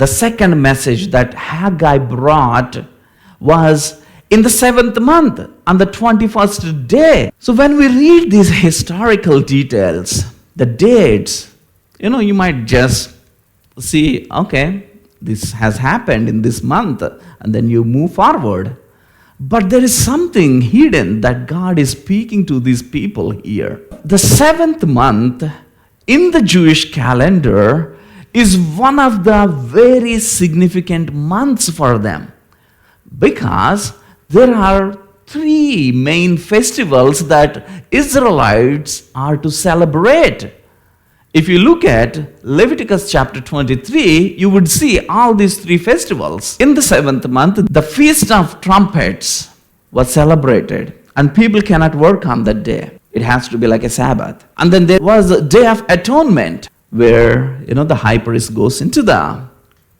The second message that Haggai brought was in the 7th month, on the 21st day. So when we read these historical details, the dates, you might just see, okay, this has happened in this month, and then you move forward. But there is something hidden that God is speaking to these people here. The 7th month in the Jewish calendar is one of the very significant months for them, because there are 3 main festivals that Israelites are to celebrate. If you look at Leviticus chapter 23, you would see all these 3 festivals. In the 7th month, the Feast of Trumpets was celebrated, and people cannot work on that day. It has to be like a Sabbath. And then there was a Day of Atonement, where the high priest goes into the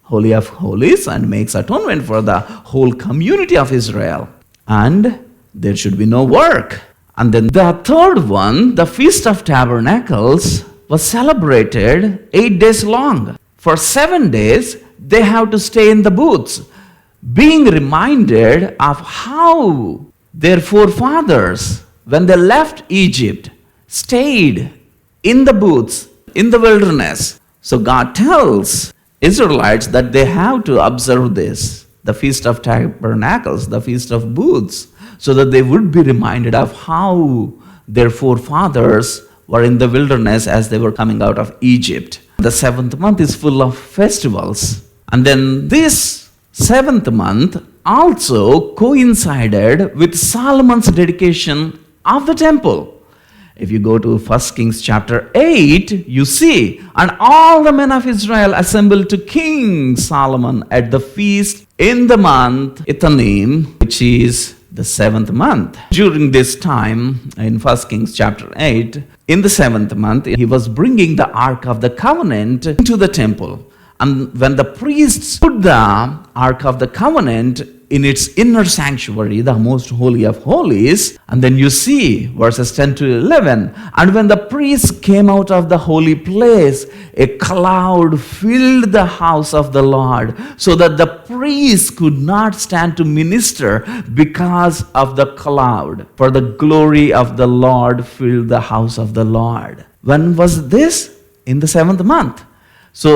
Holy of Holies and makes atonement for the whole community of Israel. And there should be no work. And then the third one, the Feast of Tabernacles, was celebrated 8 days long. For 7 days, they have to stay in the booths, being reminded of how their forefathers, when they left Egypt, stayed in the booths, in the wilderness. So God tells Israelites that they have to observe this, the Feast of Tabernacles, the Feast of Booths, so that they would be reminded of how their forefathers were in the wilderness as they were coming out of Egypt. The 7th month is full of festivals. And then this 7th month also coincided with Solomon's dedication of the temple. If you go to 1 Kings chapter 8, you see, and all the men of Israel assembled to King Solomon at the feast in the month Ethanim, which is the 7th month. During this time, in 1 Kings chapter 8, in the 7th month, he was bringing the Ark of the Covenant into the temple. And when the priests put the Ark of the Covenant in its inner sanctuary, the most holy of holies, and then you see verses 10 to 11, and when the priests came out of the holy place, a cloud filled the house of the Lord, so that the priests could not stand to minister because of the cloud, for the glory of the Lord filled the house of the Lord. When was this? In the 7th month. So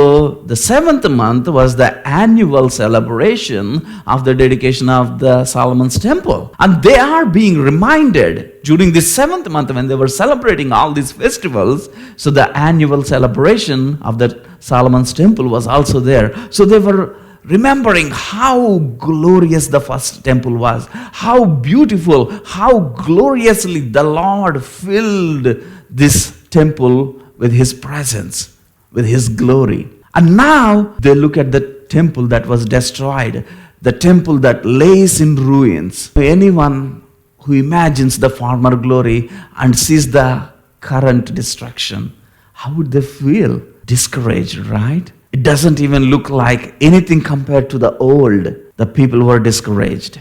the 7th month was the annual celebration of the dedication of the Solomon's temple. And they are being reminded during this 7th month when they were celebrating all these festivals. So the annual celebration of the Solomon's temple was also there. So they were remembering how glorious the first temple was, how beautiful, how gloriously the Lord filled this temple with His presence, with His glory. And now they look at the temple that was destroyed, the temple that lays in ruins. Anyone who imagines the former glory and sees the current destruction, how would they feel? Discouraged, right? It doesn't even look like anything compared to the old. The people were discouraged.